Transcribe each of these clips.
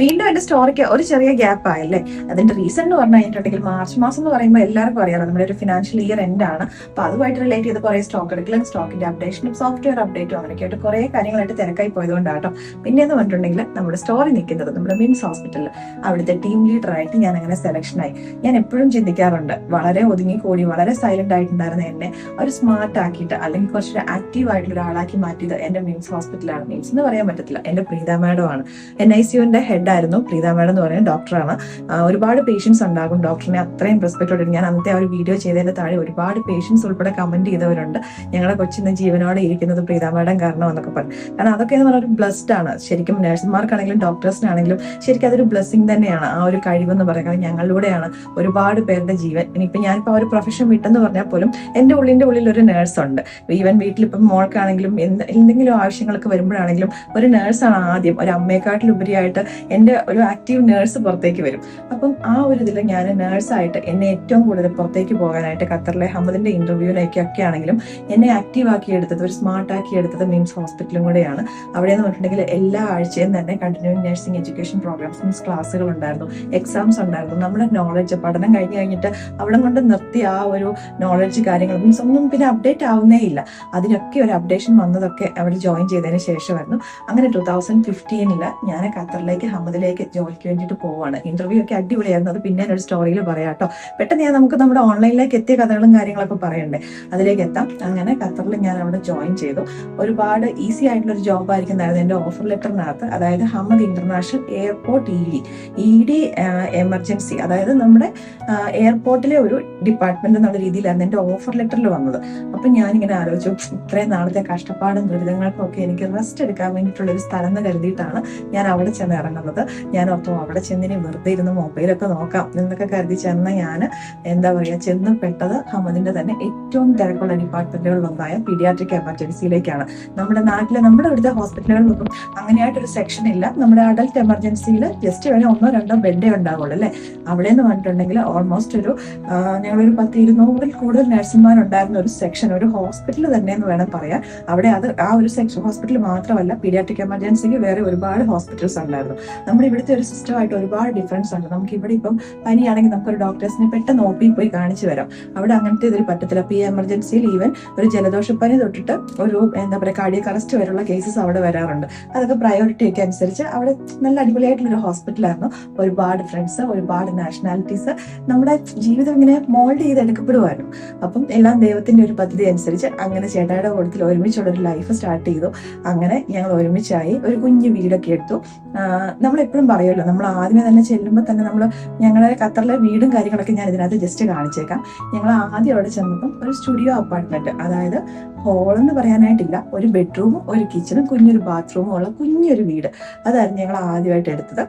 വീണ്ടും എന്റെ സ്റ്റോറിക്ക് ഒരു ചെറിയ ഗ്യാപ്പ് ആയല്ലേ. അതിന്റെ റീസൺ എന്ന് പറഞ്ഞു കഴിഞ്ഞിട്ടുണ്ടെങ്കിൽ മാർച്ച് മാസം എന്ന് പറയുമ്പോൾ എല്ലാവർക്കും അറിയാലോ നമ്മുടെ ഒരു ഫിനാൻഷ്യൽ ഇയർ എൻഡ് ആണ്. അപ്പൊ അതുമായിട്ട് റിലേറ്റ് ചെയ്ത് കുറെ സ്റ്റോക്ക് എടുക്കലും സ്റ്റോക്കിന്റെ അപ്ഡേഷനും സോഫ്റ്റ്വെയർ അപ്ഡേറ്റും അങ്ങനെയൊക്കെ ആയിട്ട് കുറെ കാര്യങ്ങളായിട്ട് തിരക്കായി പോയതുകൊണ്ടാട്ടോ. പിന്നെ എന്ന് പറഞ്ഞിട്ടുണ്ടെങ്കിൽ നമ്മുടെ സ്റ്റോറി നിൽക്കുന്നത് നമ്മുടെ മിംസ് ഹോസ്പിറ്റലിൽ അവിടുത്തെ ടീം ലീഡർ ആയിട്ട് ഞാൻ അങ്ങനെ സെലക്ഷൻ ആയി. ഞാൻ എപ്പോഴും ചിന്തിക്കാറുണ്ട്, വളരെ ഒതുങ്ങി കൂടി വളരെ സൈലന്റ് ആയിട്ടുണ്ടായിരുന്ന എന്നെ ഒരു സ്മാർട്ട് ആക്കിയിട്ട് അല്ലെങ്കിൽ കുറച്ചൊരു ആക്റ്റീവ് ആയിട്ടുള്ള ഒരാളാക്കി മാറ്റിയത് എന്റെ മിംസ് ഹോസ്പിറ്റലാണ്. മിംസ് എന്ന് പറയാൻ പറ്റത്തില്ല, എന്റെ പ്രീത മാഡം ആണ്. NICUവിന്റെ ഹെഡ് ആയിരുന്നു പ്രീത മാഡം എന്ന് പറയുന്ന ഡോക്ടറാണ്. ഒരുപാട് പേഷ്യൻസ് ഉണ്ടാകും, ഡോക്ടറിനെ അത്രയും റെസ്പെക്ടോടെ. ഞാൻ അന്നത്തെ ആ ഒരു വീഡിയോ ചെയ്തതിന്റെ താഴെ ഒരുപാട് പേഷ്യൻസ് ഉൾപ്പെടെ കമന്റ് ചെയ്തവരുണ്ട്, ഞങ്ങളെ കൊച്ചിന്ന് ജീവനോടെ ഇരിക്കുന്നത് പ്രീത മാഡം കാരണം എന്നൊക്കെ പറഞ്ഞു. കാരണം അതൊക്കെ എന്ന് പറഞ്ഞാൽ ഒരു ബ്ലസ്ഡ് ആണ് ശരിക്കും. നഴ്സുമാർക്കാണെങ്കിലും ഡോക്ടേഴ്സിനാണെങ്കിലും ശരിക്കും അതൊരു ബ്ലെസ്സിങ് തന്നെയാണ് ആ ഒരു കഴിവെന്ന് പറയുന്നത്. ഞങ്ങളിലൂടെയാണ് ഒരുപാട് പേരുടെ ജീവൻ. ഇനിയിപ്പോൾ ഞാനിപ്പോൾ ആ ഒരു പ്രൊഫഷൻ വിട്ടെന്ന് പറഞ്ഞാൽ പോലും എൻ്റെ ഉള്ളിൽ ഒരു നേഴ്സ് ഉണ്ട്. ഈവൻ വീട്ടിലിപ്പം മോൾക്കാണെങ്കിലും എന്തെങ്കിലും ആവശ്യങ്ങൾക്ക് വരുമ്പോഴാണെങ്കിലും ഒരു നേഴ്സാണ് ആദ്യം, ഒരു അമ്മയെക്കാട്ടിലുപരിയായിട്ട് എൻ്റെ ഒരു ആക്റ്റീവ് നേഴ്സ് പുറത്തേക്ക് വരും. അപ്പം ആ ഒരു ഇതിൽ ഞാൻ നേഴ്സായിട്ട് എന്നെ ഏറ്റവും കൂടുതൽ പുറത്തേക്ക് പോകാനായിട്ട് ഖത്തറിലെ ഹമ്മദിന്റെ ഇന്റർവ്യൂവിനൊക്കെ ആണെങ്കിലും എന്നെ ആക്റ്റീവ് ആക്കി എടുത്തത്, ഒരു സ്മാർട്ട് ആക്കി എടുത്തത് മിംസ് ഹോസ്പിറ്റലും കൂടെയാണ്. അവിടെ എന്ന് പറഞ്ഞിട്ടുണ്ടെങ്കിൽ എല്ലാ ആഴ്ചയും തന്നെ continuing nursing education programmes, means ക്ലാസ്സുകൾ ഉണ്ടായിരുന്നു, എക്സാംസ് ഉണ്ടായിരുന്നു. നമ്മുടെ നോളജ് പഠനം കഴിഞ്ഞിട്ട് അവിടെ കൊണ്ട് നിർത്തിയ ആ ഒരു നോളജ് കാര്യങ്ങൾ മീൻസ് ഒന്നും പിന്നെ അപ്ഡേറ്റ് ആവുന്നേ ഇല്ല. അതിനൊക്കെ ഒരു അപ്ഡേഷൻ വന്നതൊക്കെ അവിടെ ജോയിൻ ചെയ്തതിന് ശേഷമായിരുന്നു. അങ്ങനെ 2015 ഞാൻ ഖത്തറിലേക്ക് ഹമ്മദിലേക്ക് ജോലിക്ക് വേണ്ടിയിട്ട് പോവാണ്. ഇന്റർവ്യൂ ഒക്കെ അടിപൊളിയായിരുന്നു, അത് പിന്നെ ഒരു സ്റ്റോറിയിൽ പറയാം കേട്ടോ. പെട്ടെന്ന് നമുക്ക് നമ്മുടെ ഓൺലൈനിലേക്ക് എത്തിയ കഥകളും കാര്യങ്ങളൊക്കെ പറയണ്ടേ, അതിലേക്ക് എത്താം. അങ്ങനെ ഖത്തറിൽ ഞാൻ അവിടെ ജോയിൻ ചെയ്തു. ഒരുപാട് ഈസി ആയിട്ടുള്ള ഒരു ജോബ് ആയിരിക്കുന്നതായിരുന്നു എൻ്റെ ഓഫർ ലെറ്ററിനകത്ത്. അതായത് Hammad international airport ED emergency, അതായത് നമ്മുടെ എയർപോർട്ടിലെ ഒരു ഡിപ്പാർട്ട്മെന്റ് എന്നുള്ള രീതിയിലായിരുന്നു എൻ്റെ ഓഫർ ലെറ്ററിൽ വന്നത്. അപ്പൊ ഞാനിങ്ങനെ ആലോചിച്ചു, ഇത്രയും നാളത്തെ കഷ്ടപ്പാടും ദുരിതങ്ങൾക്കും ഒക്കെ എനിക്ക് റെസ്റ്റ് എടുക്കാൻ വേണ്ടിയിട്ടുള്ള ഒരു സ്ഥലം എന്ന് കരുതിയിട്ടാണ് ഞാൻ അവിടെ ചെന്ന് ഇറങ്ങുന്നത്. ഞാൻ ഓർത്തു അവിടെ ചെന്നിന് വെറുതെ ഇരുന്ന് മൊബൈലൊക്കെ നോക്കാം എന്നൊക്കെ കരുതി ചെന്ന ഞാൻ ചെന്ന് പെട്ടത് ഹമ്മദിന്റെ തന്നെ ഏറ്റവും തിരക്കുള്ള ഡിപ്പാർട്ട്മെന്റുകളിലൊന്നായ പീഡിയാട്രിക് എമർജൻസിയിലേക്കാണ്. നമ്മുടെ നാട്ടിലെ നമ്മുടെ ഇവിടുത്തെ ഹോസ്പിറ്റലുകളിലൊന്നും അങ്ങനെയായിട്ടൊരു സെക്ഷൻ ഇല്ല. നമ്മുടെ അഡൽട്ട് എമർജൻസിയിൽ ജസ്റ്റ് വേണേൽ 1-2 ബെഡേ ഉണ്ടാവുള്ളൂ അല്ലേ. അവിടെ എന്ന് പറഞ്ഞിട്ടുണ്ടെങ്കിൽ ഓൾമോസ്റ്റ് ഞങ്ങളൊരു 10-200 കൂടുതൽ നഴ്സുമാരുണ്ടായിരുന്ന ഒരു സെക്ഷൻ, ഒരു ഹോസ്പിറ്റൽ തന്നെ എന്ന് വേണം പറയാൻ. അവിടെ ആ ഒരു സെക്ഷൻ ഹോസ്പിറ്റൽ മാത്രമല്ല, പീഡിയാട്രിക് എമർജൻസിക്ക് വേറെ ഒരുപാട് ഹോസ്പിറ്റൽസ് ഉണ്ടായിരുന്നു. നമ്മുടെ ഇവിടുത്തെ ഒരു സിസ്റ്റമായിട്ട് ഒരുപാട് ഡിഫറൻസ് ഉണ്ട്. നമുക്ക് ഇവിടെ ഇപ്പം പനിയാണെങ്കിൽ നമുക്കൊരു ഡോക്ടേഴ്സിനെ പെട്ടെന്ന് OP പോയി കാണിച്ചു വരാം. അവിടെ അങ്ങനത്തെ ഇതിൽ പറ്റത്തില്ല. ഈ എമർജൻസിയിൽ ഈവൻ ഒരു ജലദോഷപ്പനി തൊട്ടിട്ട് ഒരു കാർഡിയക് അറസ്റ്റ് വരെയുള്ള കേസസ് അവിടെ വരാറുണ്ട്. അതൊക്കെ പ്രയോറിറ്റി ഒക്കെ അനുസരിച്ച് അവിടെ നല്ല അടിപൊളിയായിട്ടുള്ളൊരു ഹോസ്പിറ്റലായിരുന്നു. ഒരുപാട് ഫ്രണ്ട്സ്, ഒരുപാട് നാഷണാലിറ്റീസ്, നമ്മുടെ ജീവിതം ഇങ്ങനെ മോൾഡ് ചെയ്ത് എടുക്കപ്പെടുമായിരുന്നു. അപ്പം എല്ലാം ദൈവത്തിന്റെ ഒരു പദ്ധതി അനുസരിച്ച് അങ്ങനെ ചേട്ടായുടെ കൂട്ടത്തിൽ ഒരുമിച്ചുള്ളൊരു ലൈഫ് സ്റ്റാർട്ട് ചെയ്തു. അങ്ങനെ ഞങ്ങൾ ഒരുമിച്ചായി, ഒരു കുഞ്ഞു വീടൊക്കെ എടുത്തു. നമ്മളെപ്പോഴും പറയുമല്ലോ, നമ്മൾ ആദ്യമേ തന്നെ ചെല്ലുമ്പോൾ തന്നെ ഞങ്ങളെ ഖത്തറിലെ വീടും കാര്യങ്ങളൊക്കെ ഞാൻ ഇതിനകത്ത് ജസ്റ്റ് കാണിച്ചേക്കാം. ഞങ്ങൾ ആദ്യം അവിടെ ചെന്നപ്പം ഒരു സ്റ്റുഡിയോ അപ്പാർട്ട്മെന്റ്, അതായത് ഹോളെന്ന് പറയാനായിട്ടില്ല, ഒരു ബെഡ്റൂമും ഒരു കിച്ചണും കുഞ്ഞൊരു ബാത്റൂമും ഉള്ള കുഞ്ഞൊരു വീട്, അതായിരുന്നു ഞങ്ങൾ ആദ്യമായിട്ട് എടുത്തത്.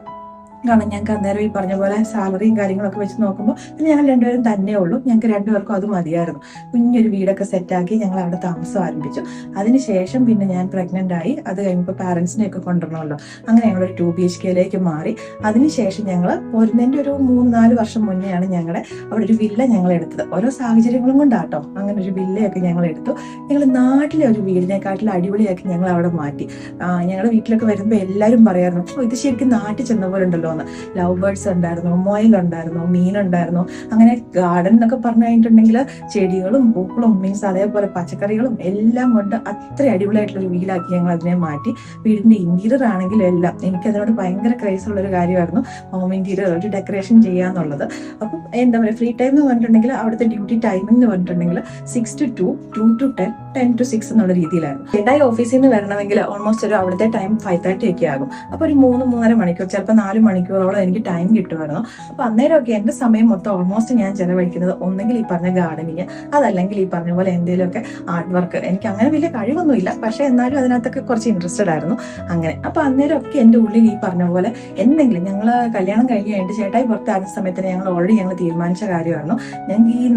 കാരണം ഞങ്ങൾക്ക് അന്നേരം ഈ പറഞ്ഞ പോലെ സാലറിയും കാര്യങ്ങളൊക്കെ വെച്ച് നോക്കുമ്പോൾ ഞങ്ങൾ രണ്ടുപേരും തന്നെ ഉള്ളൂ. ഞങ്ങൾക്ക് രണ്ടുപേർക്കും അത് മതിയായിരുന്നു. കുഞ്ഞൊരു വീടൊക്കെ സെറ്റാക്കി ഞങ്ങൾ അവിടെ താമസം ആരംഭിച്ചു. അതിനുശേഷം പിന്നെ ഞാൻ പ്രഗ്നന്റ് ആയി. അത് കഴിയുമ്പോൾ പാരന്റ്സിനെയൊക്കെ കൊണ്ടുവരണമല്ലോ. അങ്ങനെ ഞങ്ങളൊരു 2 BHK മാറി. അതിനുശേഷം ഞങ്ങൾ പോരുന്നതിൻ്റെ ഒരു 3-4 വർഷം മുന്നെയാണ് ഞങ്ങളുടെ അവിടെ ഒരു വില്ല ഞങ്ങൾ എടുത്തത്. ഓരോ സാഹചര്യങ്ങളും കൊണ്ടാട്ടോ അങ്ങനെ ഒരു വില്ലയൊക്കെ ഞങ്ങൾ എടുത്തു. ഞങ്ങൾ നാട്ടിലെ ഒരു വീടിനെക്കാട്ടിലും അടിപൊളിയാക്കി ഞങ്ങൾ അവിടെ മാറ്റി. ഞങ്ങളുടെ വീട്ടിലൊക്കെ വരുമ്പോൾ എല്ലാവരും പറയായിരുന്നു, ഇത് ശരിക്കും നാട്ടിൽ ചെന്ന പോലെ ഉണ്ടല്ലോ. ലവ് ബേർഡ്സ് ഉണ്ടായിരുന്നു, മൊയിൽ ഉണ്ടായിരുന്നു, മീനുണ്ടായിരുന്നു. അങ്ങനെ ഗാർഡൻ എന്നൊക്കെ പറഞ്ഞു കഴിഞ്ഞിട്ടുണ്ടെങ്കിൽ ചെടികളും പൂക്കളും മീൻസ് അതേപോലെ പച്ചക്കറികളും എല്ലാം കൊണ്ട് അത്ര അടിപൊളിയായിട്ടുള്ള ഒരു വീടാക്കി ഞങ്ങൾ അതിനെ മാറ്റി. വീടിന്റെ ഇന്റീരിയർ ആണെങ്കിലും എല്ലാം എനിക്കതിനോട് ഭയങ്കര ക്രേസ് ഉള്ള ഒരു കാര്യമായിരുന്നു, ഹോം ഇന്റീരിയർ ഒരു ഡെക്കറേഷൻ ചെയ്യാന്നുള്ളത്. അപ്പം എന്താ പറയുക, ഫ്രീ ടൈം എന്ന് പറഞ്ഞിട്ടുണ്ടെങ്കിൽ അവിടുത്തെ ഡ്യൂട്ടി ടൈമിംഗ് എന്ന് പറഞ്ഞിട്ടുണ്ടെങ്കിൽ 6 to 2, 2 to 10, 10 to 6 എന്നുള്ള രീതിയിലായിരുന്നു. ചേട്ടായി ഓഫീസിൽ നിന്ന് വരണമെങ്കിൽ ഓൾമോസ്റ്റ് ഒരു അവിടുത്തെ ടൈം 5:30 ഒക്കെ ആകും. അപ്പൊ ഒരു 3-3.5 മണിക്കൂർ, ചിലപ്പോൾ 4 മണിക്കൂറോളം എനിക്ക് ടൈം കിട്ടുമായിരുന്നു. അപ്പൊ അന്നേരമൊക്കെ എന്റെ സമയം മൊത്തം ഓൾമോസ്റ്റ് ഞാൻ ചെലവഴിക്കുന്നത് ഒന്നെങ്കിൽ ഈ പറഞ്ഞ ഗാർഡനിങ്, അതല്ലെങ്കിൽ ഈ പറഞ്ഞ പോലെ എന്തെങ്കിലുമൊക്കെ ആർട്ട് വർക്ക്. എനിക്ക് അങ്ങനെ വലിയ കഴിവൊന്നുമില്ല, പക്ഷെ എന്നാലും അതിനകത്തൊക്കെ കുറച്ച് ഇൻട്രസ്റ്റഡ് ആയിരുന്നു. അങ്ങനെ അപ്പൊ അന്നേരമൊക്കെ എൻ്റെ ഉള്ളിൽ ഈ പറഞ്ഞ പോലെ എന്തെങ്കിലും, ഞങ്ങൾ കല്യാണം കഴിഞ്ഞ് കഴിഞ്ഞിട്ട് ചേട്ടായി പുറത്താകുന്ന സമയത്തിന് ഞങ്ങൾ ഓൾറെഡി തീരുമാനിച്ച കാര്യമായിരുന്നു, ഞങ്ങൾക്ക് ഈ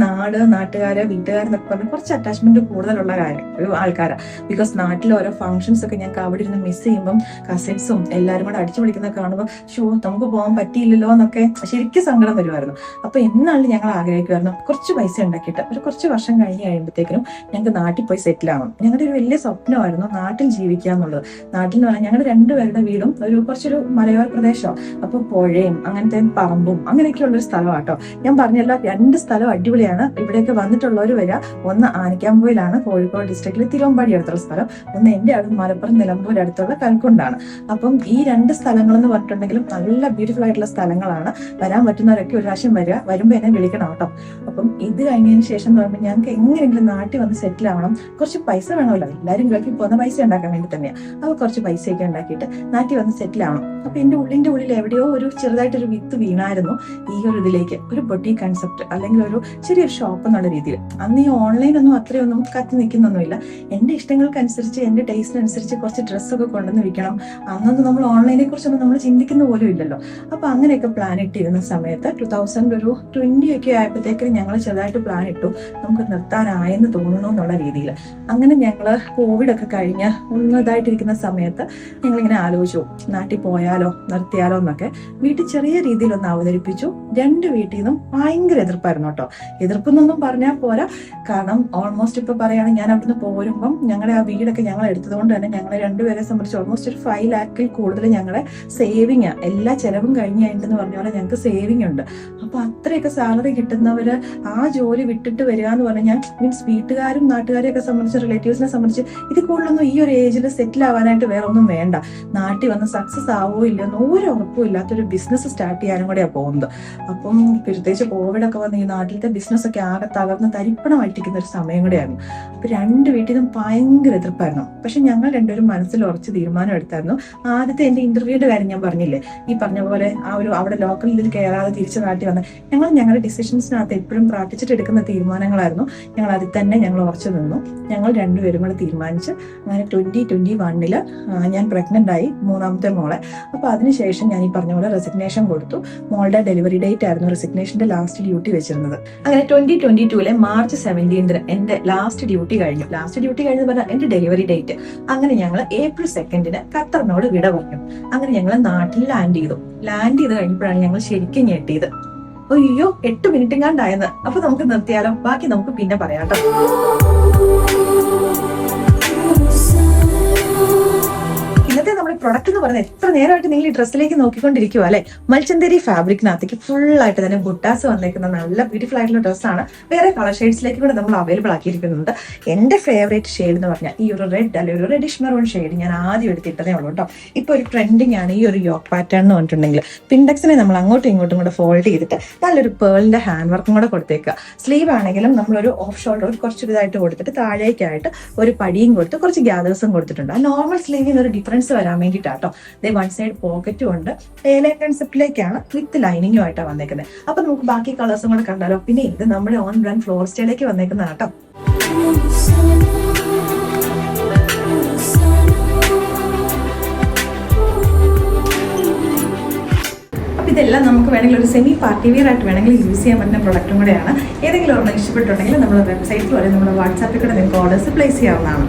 നാട്ടുകാര് വീട്ടുകാരെന്നൊക്കെ പറഞ്ഞ് കുറച്ച് അറ്റാച്ച്മെന്റ് കൂടുതലുള്ള ഒരു ആൾക്കാരാണ്. ബിക്കോസ് നാട്ടിലെ ഓരോ ഫംഗ്ഷൻസ് ഒക്കെ ഞങ്ങൾക്ക് അവിടെ ഇരുന്ന് മിസ് ചെയ്യുമ്പം കസിൻസും എല്ലാവരും കൂടെ അടിച്ചു പിടിക്കുന്നൊക്കെ കാണുമ്പോൾ നമുക്ക് പോകാൻ പറ്റിയില്ലല്ലോ എന്നൊക്കെ ശരിക്കും സങ്കടം വരുമായിരുന്നു. അപ്പൊ എന്നാലും ഞങ്ങൾ ആഗ്രഹിക്കുമായിരുന്നു കുറച്ച് പൈസ ഉണ്ടാക്കിയിട്ട് ഒരു കുറച്ച് വർഷം കഴിഞ്ഞ് കഴിയുമ്പോഴത്തേക്കും ഞങ്ങൾക്ക് നാട്ടിൽ പോയി സെറ്റിൽ ആവണം. ഞങ്ങളുടെ ഒരു വലിയ സ്വപ്നമായിരുന്നു നാട്ടിൽ ജീവിക്കുക എന്നുള്ളത്. നാട്ടിൽ എന്ന് പറഞ്ഞാൽ ഞങ്ങളുടെ രണ്ടുപേരുടെ വീടും കുറച്ചൊരു മലയോര പ്രദേശമാണ്. അപ്പൊ പുഴയും അങ്ങനത്തെ പറമ്പും അങ്ങനെയൊക്കെയുള്ള ഒരു സ്ഥലമാട്ടോ. ഞാൻ പറഞ്ഞല്ലോ 2 സ്ഥലം അടിപൊളിയാണ്. ഇവിടെയൊക്കെ വന്നിട്ടുള്ളവർ വരിക. ഒന്ന് ആനക്കാമ്പൊയിലാണ്, കോഴിക്കോട് ഡിസ്ട്രിക്റ്റിൽ തിരുവമ്പാടി അടുത്തുള്ള സ്ഥലം. ഒന്ന് എന്റെ അടുത്ത് മലപ്പുറം നിലമ്പൂർ അടുത്തുള്ള കൽക്കുണ്ടാണ്. അപ്പം ഈ 2 സ്ഥലങ്ങൾ എന്ന് പറഞ്ഞിട്ടുണ്ടെങ്കിലും നല്ല ബ്യൂട്ടിഫുൾ ആയിട്ടുള്ള സ്ഥലങ്ങളാണ്. വരാൻ പറ്റുന്നവരൊക്കെ ഒരു പ്രാവശ്യം വരിക. വരുമ്പോ എന്നെ വിളിക്കണം കേട്ടോ. അപ്പം ഇത് കഴിഞ്ഞതിന് ശേഷം എന്ന് പറയുമ്പോൾ ഞങ്ങൾക്ക് എങ്ങനെയെങ്കിലും നാട്ടിൽ വന്ന് സെറ്റിൽ ആവണം. കുറച്ച് പൈസ വേണമല്ലോ, എല്ലാവരും ഗൾഫിൽ പോകുന്ന പൈസ ഉണ്ടാക്കാൻ വേണ്ടി തന്നെയാണ്. അപ്പോൾ കുറച്ച് പൈസയൊക്കെ ഉണ്ടാക്കിയിട്ട് നാട്ടിൽ വന്ന് സെറ്റിൽ ആവണം. അപ്പൊ എന്റെ ഉള്ളിൽ എവിടെയോ ഒരു ചെറുതായിട്ടൊരു വിത്ത് വീണായിരുന്നു ഈ ഒരു ഇതിലേക്ക്, ഒരു ബൊട്ടീക് കൺസെപ്റ്റ് അല്ലെങ്കിൽ ഒരു ചെറിയൊരു ഷോപ്പ് എന്നുള്ള രീതിയിൽ. അന്ന് ഈ ഓൺലൈൻ ഒന്നും അത്രയൊന്നും കത്തി നിൽക്കുന്നൊന്നുമില്ല. എന്റെ ഇഷ്ടങ്ങൾക്കനുസരിച്ച് എന്റെ ടേസ്റ്റിനനുസരിച്ച് കുറച്ച് ഡ്രസ്സൊക്കെ കൊണ്ടുവന്ന് വിൽക്കണം. അന്നൊന്നും നമ്മൾ ഓൺലൈനെ കുറിച്ചൊന്നും നമ്മൾ ചിന്തിക്കുന്ന പോലും ഇല്ലല്ലോ. അപ്പൊ അങ്ങനെയൊക്കെ പ്ലാൻ ഇട്ടിരുന്ന സമയത്ത് 2020 ഒക്കെ ആയപ്പോഴത്തേക്കും ഞങ്ങൾ ചെറുതായിട്ട് പ്ലാൻ ഇട്ടു, നമുക്ക് നിർത്താനായെന്ന് തോന്നുന്നു എന്നുള്ള രീതിയിൽ. അങ്ങനെ ഞങ്ങള് കോവിഡ് ഒക്കെ കഴിഞ്ഞ് ഇതായിട്ടിരിക്കുന്ന സമയത്ത് ഞങ്ങളിങ്ങനെ ആലോചിച്ചു നാട്ടിൽ പോയാലോ നിർത്തിയാലോ എന്നൊക്കെ. വീട്ടിൽ ചെറിയ രീതിയിലൊന്ന് അവതരിപ്പിച്ചു. 2 വീട്ടിൽ നിന്നും ഭയങ്കര എതിർപ്പായിരുന്നു കേട്ടോ. എതിർപ്പെന്നൊന്നും പറഞ്ഞാൽ പോരാ, കാരണം ഓൾമോസ്റ്റ് ഇപ്പൊ പറയുകയാണെങ്കിൽ ഞാൻ അവിടുന്ന് പോരുമ്പം ഞങ്ങളുടെ ആ വീടൊക്കെ ഞങ്ങൾ എടുത്തത് കൊണ്ട് തന്നെ ഞങ്ങളെ 2 പേരെ സംബന്ധിച്ച് ഓൾമോസ്റ്റ് ഒരു 5 lakhിൽ കൂടുതൽ ഞങ്ങളെ സേവിങ്, എല്ലാ ചെലവും കഴിഞ്ഞായിട്ടെന്ന് പറഞ്ഞ പോലെ ഞങ്ങൾക്ക് സേവിങ് ഉണ്ട്. അപ്പൊ അത്രയൊക്കെ സാലറി കിട്ടുന്നവര് ആ ജോലി വിട്ടിട്ട് വരിക എന്ന് പറഞ്ഞാൽ മീൻസ് വീട്ടുകാരും നാട്ടുകാരെയും ഒക്കെ സംബന്ധിച്ച് റിലേറ്റീവ്സിനെ സംബന്ധിച്ച് ഇത് കൂടുതലൊന്നും ഈ ഒരു ഏജിൽ സെറ്റിൽ ആവാനായിട്ട് വേറെ ഒന്നും വേണ്ട. നാട്ടിൽ വന്ന് സക്സസ് ആവോ ഇല്ലെന്ന് ഒരു ഉറപ്പും ഇല്ലാത്തൊരു ബിസിനസ് സ്റ്റാർട്ട് ചെയ്യാനും കൂടെയാണ് പോകുന്നത്. അപ്പം പ്രത്യേകിച്ച് കോവിഡ് ഒക്കെ വന്ന് ഈ നാട്ടിലത്തെ ബിസിനസ് ഒക്കെ ആകെ തകർന്ന് തരിപ്പണമായിട്ടിരിക്കുന്ന ഒരു സമയം കൂടെയായിരുന്നു. അപ്പൊ 2 വീട്ടിൽ നിന്നും ഭയങ്കര എതിർപ്പായിരുന്നു. പക്ഷെ ഞങ്ങൾ 2 പേരും മനസ്സിൽ ഉറച്ച് തീരുമാനം എടുത്തായിരുന്നു. ആദ്യത്തെ എന്റെ ഇന്റർവ്യൂയുടെ കാര്യം ഞാൻ പറഞ്ഞില്ലേ, ഈ പറഞ്ഞ പോലെ അവിടെ ലോക്കൽ ഇതിൽ കയറാതെ തിരിച്ചു നാട്ടി വന്ന് ഞങ്ങളുടെ ഡിസിഷൻസിനകത്ത് എപ്പോഴും പ്രാർത്ഥിച്ചിട്ട് എടുക്കുന്ന തീരുമാനങ്ങളായിരുന്നു. ഞങ്ങൾ അതിൽ തന്നെ ഞങ്ങൾ ഉറച്ചു നിന്നു. ഞങ്ങൾ 2 പേരും കൂടെ തീരുമാനിച്ച് അങ്ങനെ 2021 ഞാൻ പ്രഗ്നന്റ് ആയി 3ാമത്തെ മോളെ. അപ്പൊ അതിനുശേഷം ഞാൻ ഈ പറഞ്ഞ പോലെ റെസിഗ്നേഷൻ കൊടുത്തു. മോളുടെ ഡെലിവറി ഡേറ്റ് ആയിരുന്നു റെസിഗ്നേഷന്റെ ലാസ്റ്റ് ഡ്യൂട്ടി വെച്ചിരുന്നത്. അങ്ങനെ 2022 മാർച്ച് 17 എന്റെ ലാസ്റ്റ് ഡ്യൂട്ടി കഴിഞ്ഞു. ലാസ്റ്റ് ഡ്യൂട്ടി കഴിഞ്ഞു പറഞ്ഞാൽ എന്റെ ഡെലിവറി ഡേറ്റ്. അങ്ങനെ ഞങ്ങൾ April 2 ഖത്തറിനോട് വിട പറഞ്ഞു. അങ്ങനെ ഞങ്ങൾ നാട്ടിൽ ലാൻഡ് ചെയ്തു കഴിഞ്ഞപ്പോഴാണ് ഞങ്ങൾ ശരിക്കും ഞെട്ടിയത്. അയ്യോ 8 മിനിറ്റ് അപ്പൊ നമുക്ക് നിർത്തിയാലോ, ബാക്കി നമുക്ക് പിന്നെ പറയാം കേട്ടോ. ഇന്നത്തെ നമ്മുടെ പ്രൊഡക്റ്റ് എന്ന് പറയുന്നത് എത്ര നേരമായിട്ട് നിങ്ങൾ ഈ ഡ്രസ്സിലേക്ക് നോക്കിക്കൊണ്ടിരിക്കുക അല്ലെ. മൽച്ചന്തേരി ഫാബ്രിക്കിനകത്തേക്ക് ഫുൾ ആയിട്ട് തന്നെ ബുട്ടാസ് വന്നേക്കുന്ന നല്ല ബ്യൂട്ടിഫുൾ ആയിട്ടുള്ള ഡ്രസ്സാണ്. വേറെ കളർ ഷെയ്ഡ്സിലേക്ക് കൂടെ നമ്മൾ അവൈലബിൾ ആക്കിയിരിക്കുന്നുണ്ട്. എന്റെ ഫേവറേറ്റ് ഷെയ്ഡ് എന്ന് പറഞ്ഞാൽ ഈ ഒരു റെഡ് അല്ലെ ഒരു റെഡിഷ് മെറൂൺ ഷെയ്ഡ് ഞാൻ ആദ്യം എടുത്തിട്ടതേ ഉള്ളൂ കേട്ടോ. ഇപ്പൊ ഒരു ട്രെൻഡിങ് ആണ് ഈ ഒരു യോക്ക് പാറ്റേൺ എന്ന് പറഞ്ഞിട്ടുണ്ടെങ്കിൽ പിൻഡെക്സിനെ നമ്മൾ അങ്ങോട്ടും ഇങ്ങോട്ടും കൂടെ ഫോൾഡ് ചെയ്തിട്ട് നല്ലൊരു പേളിന്റെ ഹാൻഡ് വർക്കും കൂടെ കൊടുത്തേക്കുക. സ്ലീവ് ആണെങ്കിലും നമ്മളൊരു ഓഫ് ഷോൾഡർ കുറച്ച് ഇതായിട്ട് കൊടുത്തിട്ട് താഴേക്കായിട്ട് ഒരു പടിയും കൊടുത്ത് കുറച്ച് ഗ്യാദേഴ്സും കൊടുത്തിട്ടുണ്ട്. ആ നോർമൽ സ്ലീവിന് ഒരു ഡിഫറൻസ് വരാൻ വേണ്ടിയിട്ടാട്ടോ. വൺ സൈഡ് പോക്കറ്റും ഉണ്ട്. എയർലൈൻ കൺസെപ്റ്റിലേക്കാണ് വിത്ത് ലൈനിങ്ങും ആയിട്ടാണ് വന്നേക്കുന്നത്. അപ്പൊ നമുക്ക് ബാക്കി കളേഴ്സും കൂടെ കണ്ടാലോ. പിന്നെ ഇത് നമ്മുടെ ഓൺ ബ്രാൻഡ് ഫ്ലോർ സ്റ്റൈലേക്ക് വന്നേക്കുന്നതാണ് കേട്ടോ. ഇതെല്ലാം നമുക്ക് വേണമെങ്കിൽ ഒരു സെമി പാർട്ടി വെയർ ആയിട്ട് വേണമെങ്കിൽ യൂസ് ചെയ്യാൻ പറ്റുന്ന പ്രൊഡക്റ്റും കൂടെയാണ്. ഏതെങ്കിലും ഒരെണ്ണം ഇഷ്ടപ്പെട്ടുണ്ടെങ്കിൽ നമ്മുടെ വെബ്സൈറ്റിൽ അല്ലെങ്കിൽ നമ്മുടെ വാട്സാപ്പിൽ കൂടെ നിങ്ങൾക്ക് ഓർഡേഴ്സ് പ്ലേസ് ചെയ്യാവുന്നതാണ്.